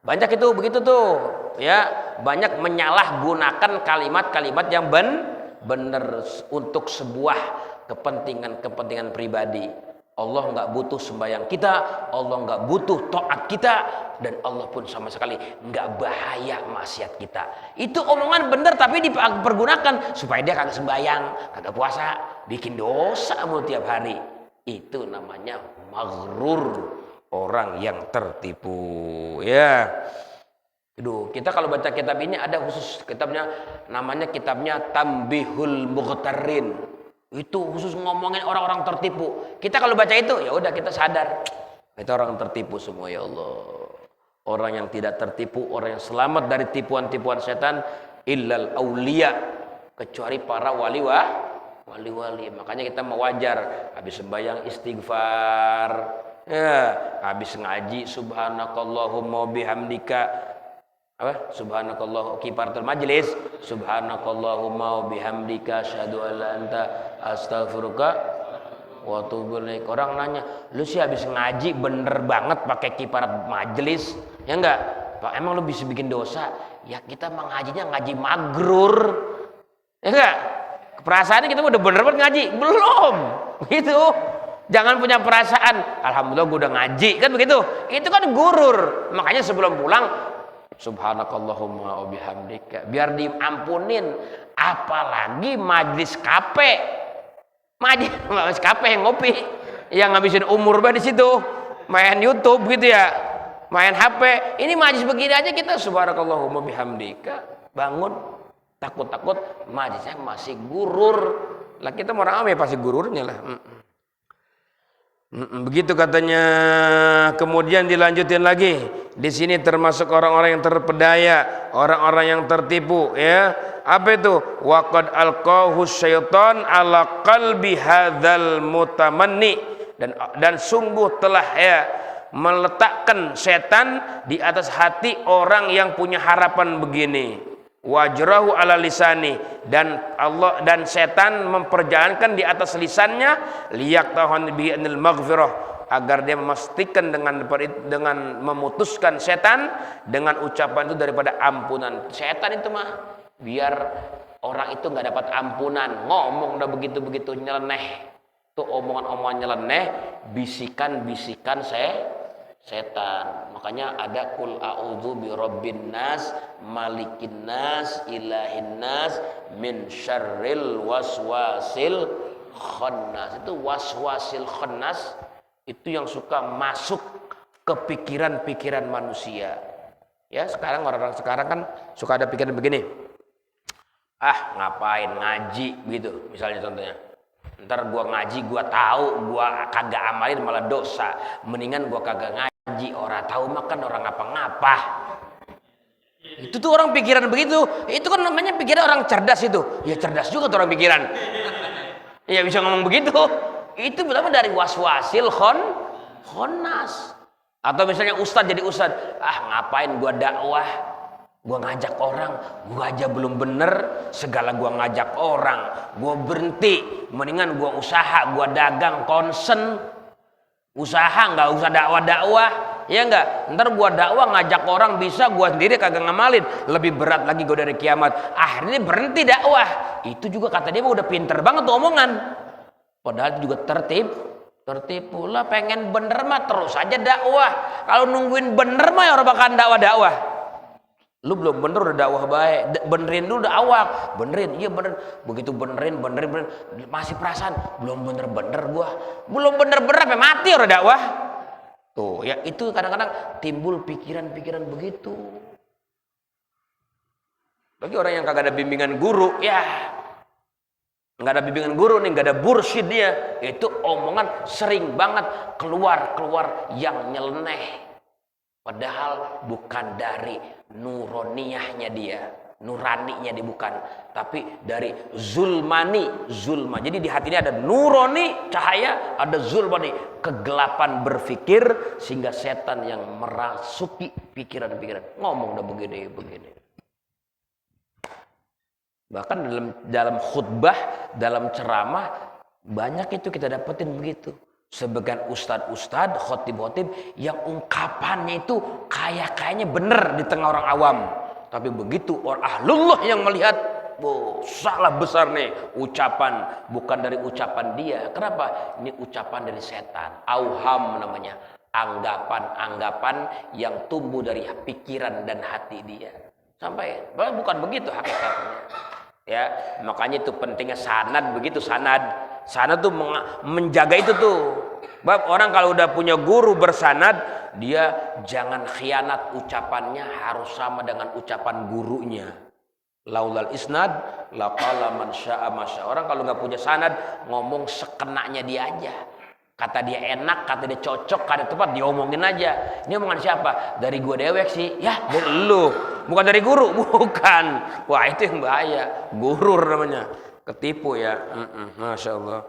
Banyak itu begitu tuh. Ya, banyak menyalahgunakan kalimat-kalimat yang benar untuk sebuah kepentingan pribadi. Allah nggak butuh sembahyang kita, Allah nggak butuh taat kita, dan Allah pun sama sekali nggak bahaya maksiat kita. Itu omongan bener tapi dipergunakan supaya dia kagak sembahyang, kagak puasa, bikin dosa mulu tiap hari. Itu namanya maghrur, orang yang tertipu. Ya, aduh, kita kalau baca kitab ini ada khusus kitabnya, namanya kitabnya Tambihul Mughtarrin. Itu khusus ngomongin orang-orang tertipu. Kita kalau baca itu ya udah kita sadar kita orang tertipu semua, ya Allah. Orang yang tidak tertipu, orang yang selamat dari tipuan-tipuan setan illal aulia, kecuali para wali-wali. Makanya kita mewajar habis sembahyang istighfar, ya, habis ngaji subhanakallahumma bihamdika, apa? Subhanakallah kifaratul majlis, subhanakallahumma bihamdika asyhadu an la anta astaghfiruka wa atubu ilaik. Orang nanya, lu sih habis ngaji bener banget pakai kifarat majlis, ya enggak? Pak, emang lu bisa bikin dosa? Ya kita mengajinya ngaji magrur, ya enggak? Perasaannya kita udah bener banget ngaji, belum? Gitu. Jangan punya perasaan, alhamdulillah gue udah ngaji, kan begitu? Itu kan gurur. Makanya sebelum pulang, subhanakallahumma wa bihamdika, biar diampunin. Apalagi majlis kafe. Majlis kafe yang ngopi, yang ngabisin umur di situ, main YouTube gitu ya, main HP. Ini majlis begini aja kita subhanakallahumma bihamdika, bangun takut-takut majlisnya masih gurur. Lah kita mau ramai pasti gururnya lah. Begitu katanya. Kemudian dilanjutin lagi. Di sini termasuk orang-orang yang terpedaya, orang-orang yang tertipu, ya. Apa itu? Waqad alqahu syaitan ala qalbi hadzal mutamanni, dan sungguh telah meletakkan setan di atas hati orang yang punya harapan begini. Wajrahu ala lisani, dan Allah dan setan memperjalankan di atas lisannya liyaqtahan bi anil maghfirah, agar dia memastikan dengan memutuskan setan dengan ucapan itu daripada ampunan. Setan itu mah biar orang itu nggak dapat ampunan, ngomong udah begitu-begitu nyeleneh, tuh omongan-omongan nyeleneh, bisikan-bisikan setan. Makanya ada kul a'udzu birabbin nas, malikin nas, ilahin nas, min syarril waswasil khannas. Itu waswasil khannas itu yang suka masuk ke pikiran-pikiran manusia. Ya, sekarang orang-orang sekarang kan suka ada pikiran begini. Ah, ngapain ngaji gitu, misalnya contohnya. Ntar gua ngaji, gua tahu, gua kagak amalin malah dosa. Mendingan gua kagak ngaji, orang tahu makan orang ngapa-ngapa. Itu tuh orang pikiran begitu. Itu kan namanya pikiran orang cerdas itu. Ya cerdas juga tuh orang pikiran. Ya bisa ngomong begitu. Itu pertama dari waswasil khonnas. Atau misalnya ustadz jadi ustadz. Ah, ngapain gua dakwah? Gua ngajak orang, gua aja belum bener, segala gua ngajak orang, gua berhenti, mendingan gua usaha, gua dagang, konsen, usaha, nggak usah dakwah, ya nggak? Ntar gua dakwah ngajak orang bisa, gua sendiri kagak ngamalin, lebih berat lagi gua dari kiamat. Akhirnya berhenti dakwah. Itu juga kata dia udah pinter banget tuh omongan, padahal itu juga tertipu lah. Pengen bener mah terus aja dakwah. Kalau nungguin bener mah ya orang bakal dakwah. Lu belum bener udah dakwah baik, benerin dulu dakwah, benerin, iya bener, begitu benerin, masih perasaan belum bener gua, belum bener sampai mati orang dakwah. Tuh ya, itu kadang-kadang timbul pikiran-pikiran begitu. Bagi orang yang kagak ada bimbingan guru, ya nggak ada bimbingan guru nih, nggak ada bursyid dia, itu omongan sering banget keluar yang nyeleneh. Padahal bukan dari nuroniyahnya dia, nuraninya dia bukan, tapi dari zulma. Jadi di hati ini ada nurani, cahaya, ada zulmani, kegelapan berpikir, sehingga setan yang merasuki pikiran-pikiran. Ngomong udah begini. Bahkan dalam khutbah, dalam ceramah, banyak itu kita dapetin begitu. Sebagian ustadz, khotib yang ungkapannya itu kayaknya bener di tengah orang awam, tapi begitu orang ahlullah yang melihat, salah besar nih ucapan, bukan dari ucapan dia. Kenapa? Ini ucapan dari setan, auham namanya, anggapan yang tumbuh dari pikiran dan hati dia. Sampai bukan begitu hakikatnya. Ya, makanya itu pentingnya sanad, begitu sanad tuh menjaga itu tuh. Bab orang kalau udah punya guru bersanad, dia jangan khianat, ucapannya harus sama dengan ucapan gurunya. Laulal isnad laqala man syaa masya. Orang kalau nggak punya sanad ngomong sekenanya dia aja. Kata dia enak, kata dia cocok, kata tepat diomongin aja. Ini omongan siapa? Dari gua dewek sih. Ya, dari lu. bukan dari guru, bukan. Wah itu yang bahaya, gurur namanya, ketipu ya. Masya Allah.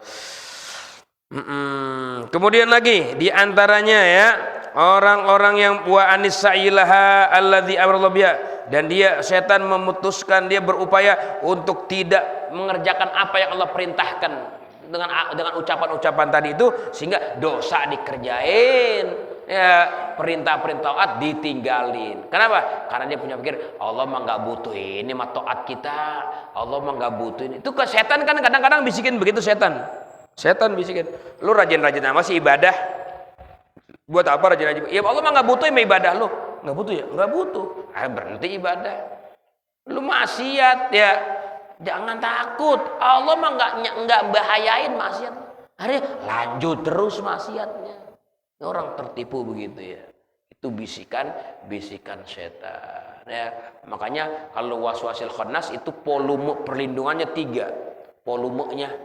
Kemudian lagi diantaranya ya orang-orang yang wa anis sa'ilaha alladzi amrallahu biha, dan dia setan memutuskan, dia berupaya untuk tidak mengerjakan apa yang Allah perintahkan dengan ucapan-ucapan tadi itu, sehingga dosa dikerjain ya, perintah-perintah taat ditinggalin. Kenapa? Karena dia punya pikir Allah mah nggak butuh ini mah taat kita, Allah mah nggak butuh ini. Itu ke setan kan kadang-kadang bisikin begitu setan bisikin, lu rajin-rajin amat sih ibadah, buat apa rajin-rajin? Ya Allah mah nggak butuh ibadah lu, nggak butuh ya, nggak butuh. Berhenti ibadah. Lu maksiat ya, jangan takut. Allah mah nggak bahayain maksiat. Akhirnya lanjut terus maksiatnya. Orang tertipu begitu ya. Itu bisikan setan. Ya, makanya kalau waswasil khannas itu volume perlindungannya 3, volumenya.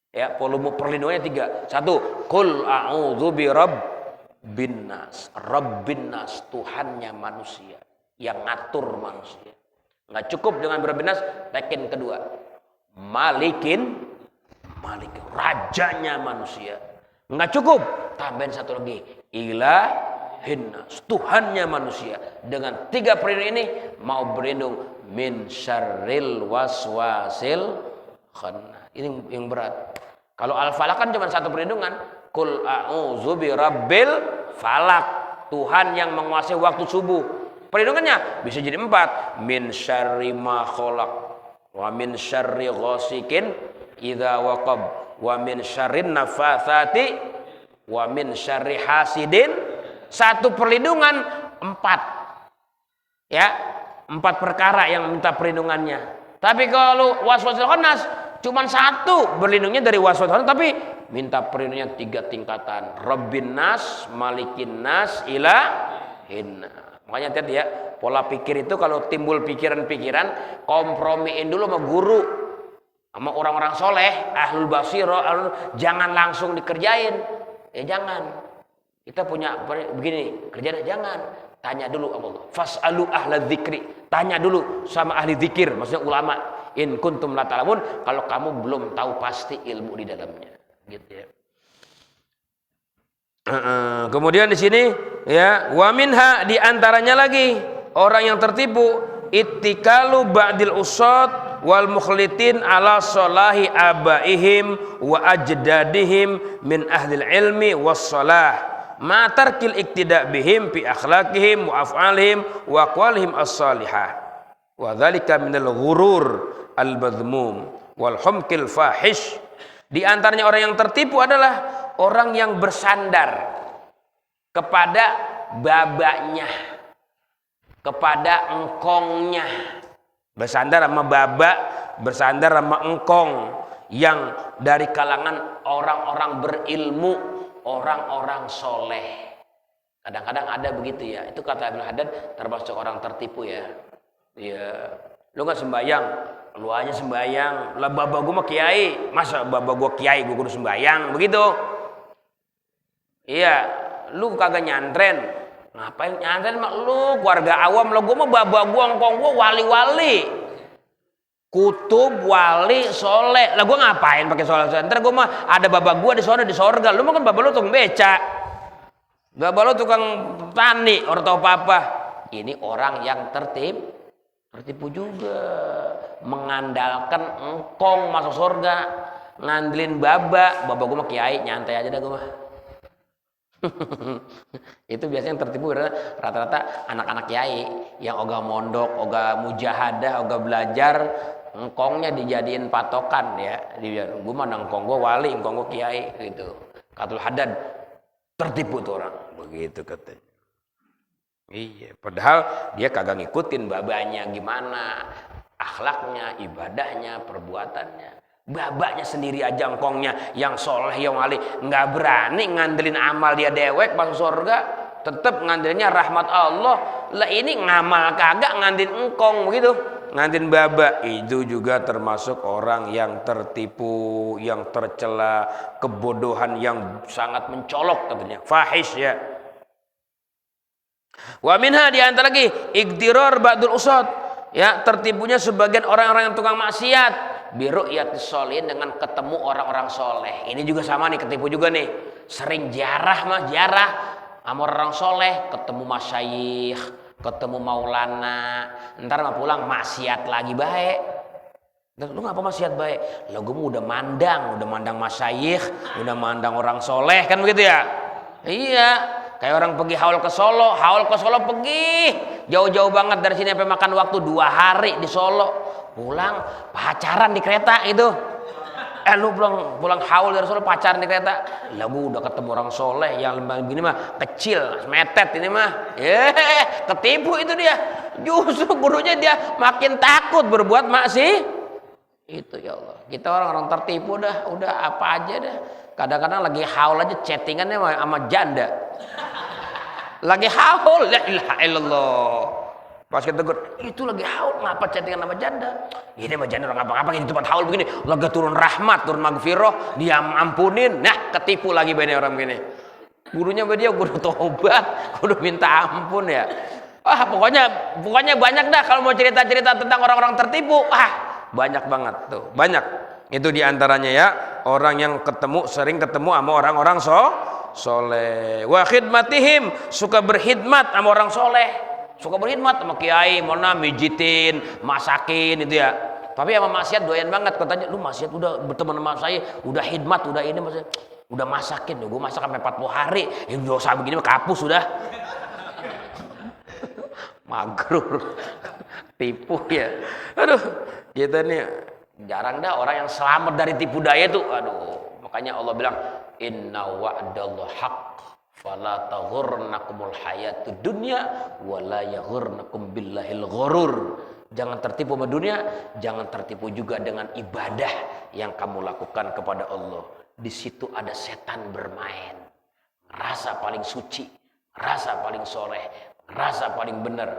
Ya, volume perlindungannya 3. 1, qul a'udzu birabbin nas. Rabbin nas, Tuhannya manusia, yang ngatur manusia. Enggak cukup dengan birabbin nas, tekin kedua. Malikin, rajanya manusia. Enggak cukup, tambahin satu lagi. Ilahin nas, Tuhannya manusia. Dengan 3 perlindungan ini mau berlindung min syarril waswasil khannas. Ini yang berat. Kalau al-falaq kan cuma 1 perlindungan. Qul a'udzu birabbil falaq, Tuhan yang menguasai waktu subuh. Perlindungannya bisa jadi 4. Min syarri ma khalaq, wa min syarri ghasikin idza waqab, wa min syarrin nafatsati, wa min syarri hasidin. 1 perlindungan 4. Ya, 4 perkara yang minta perlindungannya. Tapi kalau waswasil khannas cuman 1 berlindungnya dari waswasil khannas, tapi minta perlindungannya 3 tingkatan. Rabbin nas, malikin nas, ilahin. Makanya hati-hati ya, pola pikir itu kalau timbul pikiran-pikiran, kompromiin dulu sama guru, sama orang-orang soleh, ahlul basiro, jangan langsung dikerjain. Ya jangan. Kita punya begini, kerjaan jangan. Tanya dulu Allah. Fas'alu ahla dzikri. Tanya dulu sama ahli zikir, maksudnya ulama. In kuntum la ta'lamun, kalau kamu belum tahu pasti ilmu di dalamnya. Gitu ya. Kemudian di sini ya, wa minha, di antaranya lagi orang yang tertipu, ittikalu ba'dil usad wal mukhlitin ala salahi abaihim wa ajdadihim min ahlil ilmi was salah ma tarkil iktida bihim fi akhlaqihim wa af'alihim wa aqwalihim as-salihah wa dzalika minal ghurur al-madhmum wal humkil fahish. Di antaranya orang yang tertipu adalah orang yang bersandar kepada babanya, kepada engkongnya. Bersandar sama baba, bersandar sama engkong yang dari kalangan orang-orang berilmu, orang-orang soleh. Kadang-kadang ada begitu ya. Itu kata Ibnu Haddad termasuk orang tertipu ya. Ya, lu nggak sembahyang, lu aja sembahyang. Lah baba gua mah kiai, masa baba gua kiai gua kudu sembahyang begitu? Iya, lu kagak nyantren. Ngapain nyantren mak lu keluarga awam, lah gua mah baba gua engkong gua wali-wali. Kutub wali soleh. Lah gua ngapain pakai soleh? Ntar gua mah ada baba gua di sana di sorga. Lu mah kan baba lu tukang beca. Baba lu tukang tani, orang tahu apa-apa. Ini orang yang tertipu juga, mengandalkan engkong masuk surga, ngandelin baba gua mah kiai, nyantai aja dah gua mah. Itu biasanya yang tertipu rata-rata anak-anak kiai yang ogah mondok, ogah mujahadah, ogah belajar, engkongnya dijadiin patokan ya. Gua mah engkong gua wali, engkong gua kiai gitu. Katul Haddad tertipu tuh orang begitu katanya. Iya, padahal dia kagak ngikutin babanya gimana, akhlaknya, ibadahnya, perbuatannya. Babanya sendiri aja engkongnya yang soleh, yang wali, nggak berani ngandelin amal dia dewek masuk surga, tetap ngandelinnya rahmat Allah. Lah ini ngamal kagak ngandelin engkong begitu, ngandelin baba. Itu juga termasuk orang yang tertipu, yang tercela, kebodohan yang sangat mencolok katanya, fahish ya. Wa minha, di antara lagi igtirar ba'dul usad, ya, tertipunya sebagian orang-orang yang tukang maksiat biru'yatis sholihin, dengan ketemu orang-orang soleh. Ini juga sama nih, ketipu juga nih. Sering ziarah sama orang soleh, ketemu masyayikh, ketemu maulana, ntar mah pulang maksiat lagi baik. Lu ngapa maksiat baik? Lah gue udah mandang masyayikh, udah mandang orang soleh, kan begitu ya? Iya, kayak orang pergi haul ke Solo pergi jauh-jauh banget dari sini, sampai makan waktu 2 hari di Solo, pulang pacaran di kereta itu. Lu pulang haul dari Solo pacaran di kereta. Lah gua udah ketemu orang soleh yang lembang begini mah kecil, metet ini mah. Ketipu itu dia. Justru gurunya dia makin takut berbuat maksiat. Itu ya Allah. Kita orang-orang tertipu udah apa aja dah. Kadang-kadang lagi haul aja chattingannya sama janda. Lagi haul, la ilaha illallah. Pas kita tegur, itu lagi haul, ngapa chattingan sama janda? Ini sama janda orang apa-apa, ini tempat haul begini. Lagi turun rahmat, turun magfirah, dia ampunin. Nah, ketipu lagi banyak orang begini. Gurunya dia guru tobat, guru minta ampun ya. Pokoknya banyak dah kalau mau cerita-cerita tentang orang-orang tertipu. Banyak banget tuh, banyak. Itu diantaranya ya, orang yang sering ketemu sama orang-orang soleh. Wa khidmatihim, suka berkhidmat sama orang soleh, suka berkhidmat sama kiai, mana mijitin, masakin itu ya. Tapi sama maksiat doyan banget. Katanya, lu maksiat udah berteman sama saya, udah khidmat, udah ini maksudnya, udah masakin, gue masak sampai 40 hari. Ini dosa begini mah kapus sudah. Magrur, tipu ya. Aduh, kita nih jarang dah orang yang selamat dari tipu daya tuh. Aduh, makanya Allah bilang inna wa'dallahi haqq fala taghurnakumul hayatud dunya wala yaghurnakum billahil ghurur. Jangan tertipu sama dunia, jangan tertipu juga dengan ibadah yang kamu lakukan kepada Allah. Di situ ada setan bermain. Rasa paling suci, rasa paling soleh, rasa paling benar,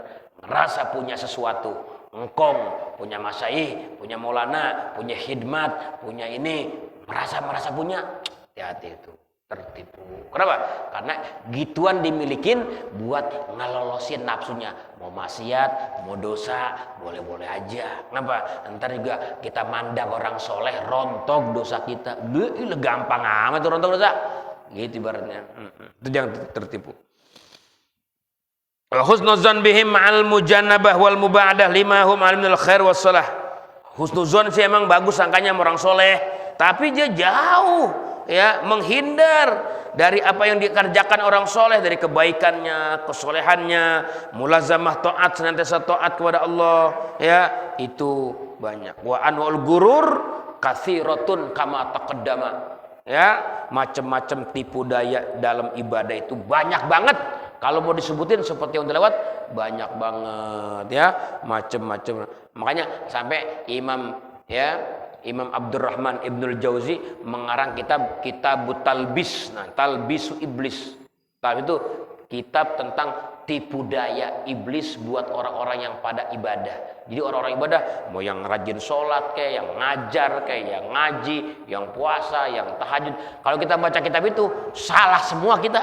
rasa punya sesuatu. Engkong punya masyayikh, punya maulana, punya khidmat, punya ini, merasa punya, hati-hati itu tertipu. Kenapa? Karena gituan dimilikin buat ngelolosin nafsunya. Mau maksiat, mau dosa, boleh-boleh aja. Kenapa? Ntar juga kita mandang orang soleh, rontok dosa kita. Gampang amat tuh rontok dosa. Gitu ibaratnya. Itu jangan tertipu. Husnuzan bihim ma'al mujannabah wal muba'adah lima hum alimul khair was salah. Husnuzan sih emang bagus sangkanya orang soleh, tapi dia jauh ya menghindar dari apa yang dikerjakan orang soleh, dari kebaikannya, kesolehannya, mulazamah taat, senantiasa taat kepada Allah ya, itu banyak. Wa anwal gurur katsiratun kama taqaddama ya, macam-macam tipu daya dalam ibadah itu banyak banget. Kalau mau disebutin seperti yang lewat banyak banget ya, macam-macam. Makanya sampai Imam Abdurrahman Ibnul Jauzi mengarang kitab Talbis. Nah, Talbisu Iblis. Tapi itu kitab tentang tipu daya iblis buat orang-orang yang pada ibadah. Jadi orang-orang ibadah, mau yang rajin sholat kayak, yang ngajar kayak, yang ngaji, yang puasa, yang tahajud. Kalau kita baca kitab itu salah semua kita.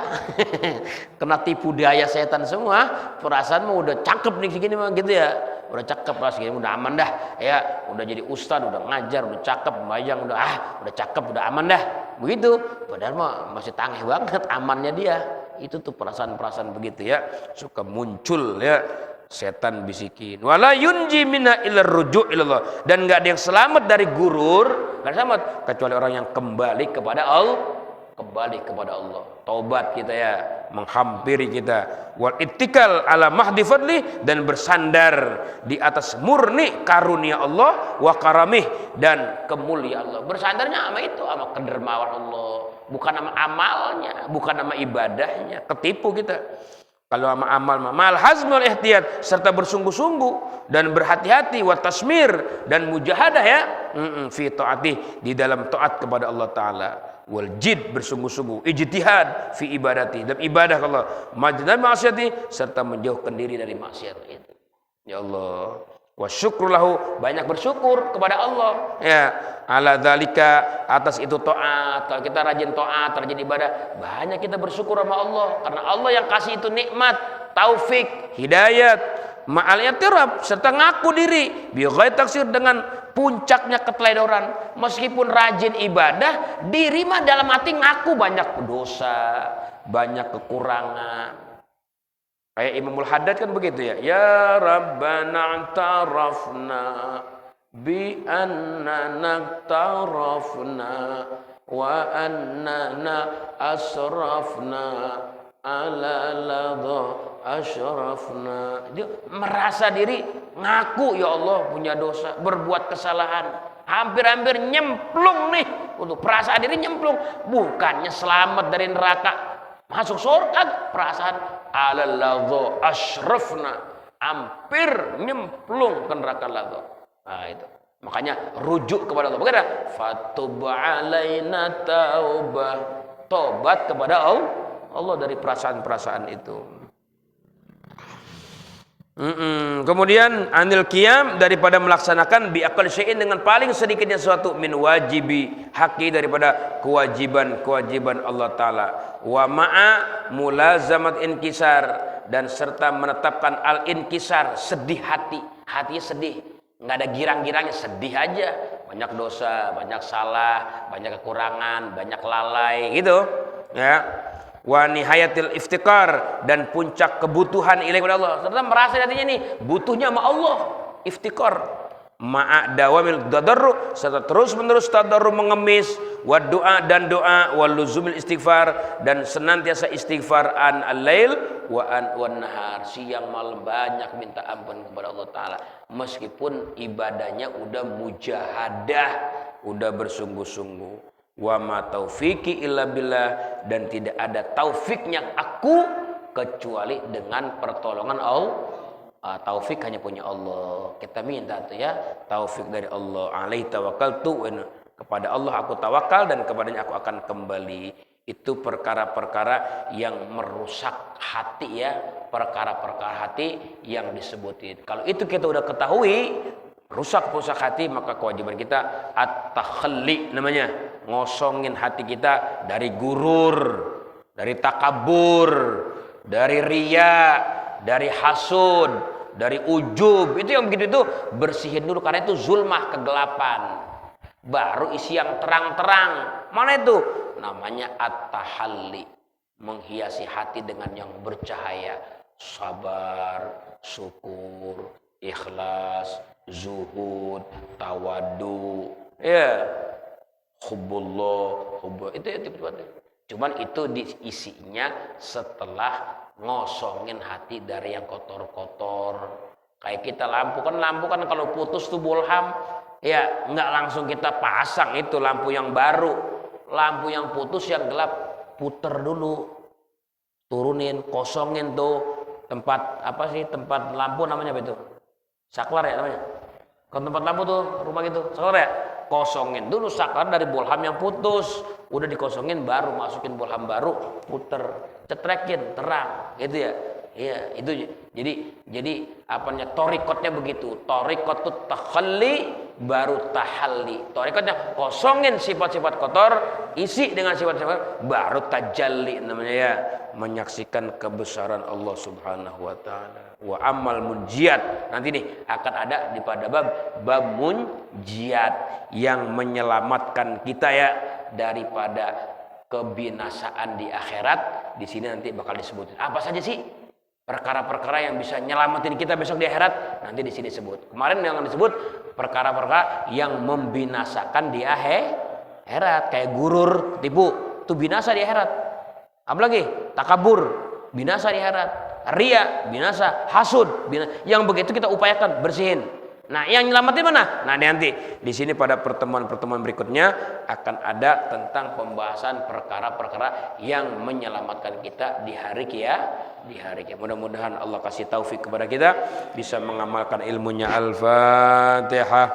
Kena tipu daya setan semua. Perasaan mau udah cakep nih segini mah gitu ya. Udah cakep lah segini, udah aman dah. Ya, udah jadi ustad, udah ngajar, udah cakep, bayang udah cakep, udah aman dah. Begitu. Padahal mah masih tangeh banget amannya dia. Itu tuh perasaan-perasaan begitu ya, suka muncul ya, setan bisikin. Wala yunji minna illa ruju' ilallah, dan enggak ada yang selamat dari gurur, enggak selamat kecuali orang yang kembali kepada Allah. Taubat kita ya, menghampiri kita, wal ittikal ala mahdi fadli, dan bersandar di atas murni karunia Allah, wa karamih, dan kemuliaan Allah. Bersandarnya sama itu, sama kedermawan Allah, bukan nama amalnya, bukan nama ibadahnya. Ketipu kita kalau sama amal, mal hazm wal ihtiyat, serta bersungguh-sungguh dan berhati-hati, wa tasmir, dan mujahadah ya, fi taati, di dalam taat kepada Allah Ta'ala, wal jid, bersungguh-sungguh, ijtihad fi ibadati, dan ibadah Allah, majdan ma'asyati, serta menjauhkan diri dari maksiat itu. Ya Allah, wa syukru lahu, banyak bersyukur kepada Allah ya, ala dzalika, atas itu taat. Kalau kita rajin taat, rajin ibadah, banyak kita bersyukur sama Allah, karena Allah yang kasih itu nikmat. taufik, hidayat, ma'al i'tiraf serta ngaku diri bi ghairi taksir dengan puncaknya keteledoran. Meskipun rajin ibadah, diri mah dalam hati ngaku banyak dosa, banyak kekurangan. Kayak Imamul Haddad kan begitu ya. Ya Rabbana tarafna bi annana tarafna wa annana asrafna ala ladha asyrafna. Dia merasa diri ngaku, ya Allah punya dosa, berbuat kesalahan, hampir-hampir nyemplung nih. Untuk perasaan diri nyemplung, bukannya selamat dari neraka masuk surga, perasaan ala ladha asyrafna, hampir nyemplung ke neraka ladha. Nah itu makanya rujuk kepada Allah. Bagaimana? Fatub alaina taubah, tobat kepada Allah dari perasaan-perasaan itu. Kemudian anil qiyam, daripada melaksanakan bi aqal syai'in dengan paling sedikitnya suatu min wajibi haqi, daripada kewajiban Allah taala, wa ma'a mulazamat inkisar, dan serta menetapkan al inkisar, sedih hati, hatinya sedih, nggak ada girang-girangnya, sedih aja, banyak dosa, banyak salah, banyak kekurangan, banyak lalai gitu ya. Wa nihayatil iftikar, dan puncak kebutuhan ilahi kepada Allah, serta merasa hatinya nih butuhnya sama Allah, iftikar, ma'a dawamil tadarru, serta terus menerus tadarru, mengemis, wa doa dan doa, wa luzumil istighfar, dan senantiasa istighfar an al-lail wa an wan nahar, siang malam banyak minta ampun kepada Allah taala, meskipun ibadahnya udah mujahadah, udah bersungguh-sungguh. Wa ma taufiqi illa billah, dan tidak ada taufiknya aku kecuali dengan pertolongan Allah. Taufik hanya punya Allah. Kita minta tuh ya, taufik dari Allah. Alaihi tawakkaltu, kepada Allah aku tawakal dan kepadanya aku akan kembali. Itu perkara-perkara yang merusak hati ya, perkara-perkara hati yang disebutin. Kalau itu kita udah ketahui rusak hati, maka kewajiban kita at-takhalli, namanya ngosongin hati kita dari gurur, dari takabur, dari riya, dari hasud, dari ujub. Itu yang begitu itu bersihin dulu, karena itu zulmah, kegelapan. Baru isi yang terang-terang. Mana itu? Namanya at-tahalli, menghiasi hati dengan yang bercahaya, sabar, syukur, ikhlas, zuhud, tawadu, ya, hubbullah, itu. Cuman itu diisinya setelah ngosongin hati dari yang kotor-kotor. Kayak kita lampu kan kalau putus tuh bolham, ya nggak langsung kita pasang itu lampu yang baru. Lampu yang putus, yang gelap, puter dulu, turunin, kosongin tuh tempat tempat lampu namanya apa itu? Saklar ya namanya. Kalau tempat lampu tuh rumah gitu, saklar ya. Kosongin dulu saklar dari bolham yang putus, udah dikosongin baru masukin bolham baru, puter, cetrekin, terang, gitu ya. Iya, itu jadi apanya torikotnya begitu. Torikot tuh takhalli baru tahalli. Torikotnya kosongin sifat-sifat kotor, isi dengan sifat-sifat, baru tajalli namanya ya, menyaksikan kebesaran Allah Subhanahu wa taala. Wa amal munjiat, nanti nih akan ada di pada bab munjiat yang menyelamatkan kita ya daripada kebinasaan di akhirat. Di sini nanti bakal disebutin apa saja sih perkara-perkara yang bisa nyelamatin kita besok di akhirat, nanti di sini disebut. Kemarin yang disebut perkara-perkara yang membinasakan di akhirat, kayak gurur, tipu, itu binasa di akhirat. Apalagi takabur, binasa di akhirat. Ria, binasa. Hasud, binasa. Yang begitu kita upayakan bersihin. Nah, yang nyelamatin mana? Nah, nanti di sini pada pertemuan-pertemuan berikutnya akan ada tentang pembahasan perkara-perkara yang menyelamatkan kita di hari kiamat. Mudah-mudahan Allah kasih taufik kepada kita bisa mengamalkan ilmunya. Al-Fatihah.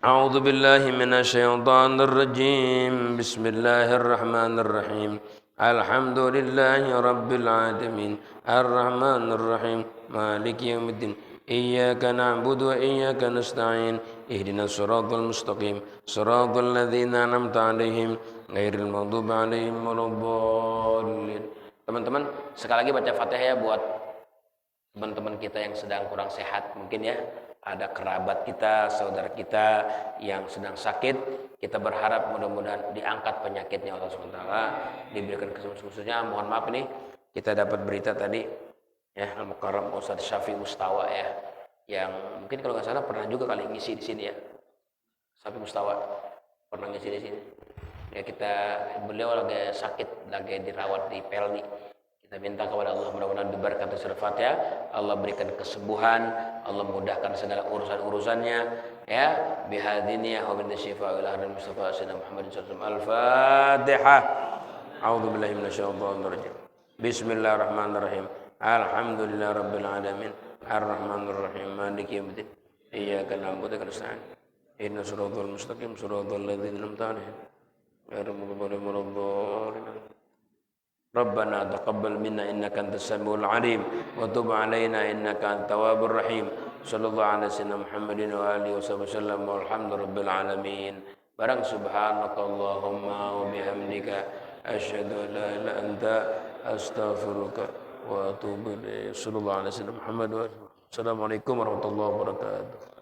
A'udzu billahi minasyaitonir rajim. Bismillahirrahmanirrahim. Alhamdulillahi rabbil alamin. Arrahmanir rahim. Maliki yaumiddin. Iyyaka na'budu wa iyyaka nasta'in. Ihdinas siratal mustaqim. Siratal ladzina an'amta 'alaihim ghairil maghdubi 'alaihim waladdallin. Teman-teman, sekali lagi baca Fatihah ya buat teman-teman kita yang sedang kurang sehat. Mungkin ya, ada kerabat kita, saudara kita yang sedang sakit. Kita berharap mudah-mudahan diangkat penyakitnya Allah SWT, diberikan kesembuhan. Khususnya mohon maaf nih, kita dapat berita tadi ya, Al-Mukarram Ustadz Syafi Mustawa ya, yang mungkin kalau nggak salah pernah juga kali ngisi di sini ya. Syafi Mustawa pernah ngisi di sini. Ya beliau lagi sakit, lagi dirawat di Pelni. Kita minta kepada Allah mudah-mudahan diberkati surah Fatihah, Allah berikan kesembuhan, Allah mudahkan segala urusan-urusannya ya. Bihadini ya wa min syifa ila hadan Mustafa sayyidina Muhammad sallallahu alaihi wasallam. Al-Fatihah. A'udzubillahi minasyaitonir rajim. Bismillahirrahmanirrahim. Alhamdulillahirabbil alamin. Arrahmanir rahim. Maliki yaumiddin. Iyyaka na'budu wa iyyaka nasta'in. Ihdinas siratal mustaqim, siratal ladzina an'amta 'alaihim. Rabbana taqabbal minna innaka antas samiul alim wa tub alaina innaka antat tawwabur rahim. Sallallahu alaihi wasallam Muhammadin wa alihi wasallam walhamdulillahil alamin. Barang subhanakallahumma wa bihamdika asyhadu an la ilaha illa anta astaghfiruka wa atubu ilaik. Sallallahu alaihi wasallam Muhammad wa assalamualaikum warahmatullahi wabarakatuh.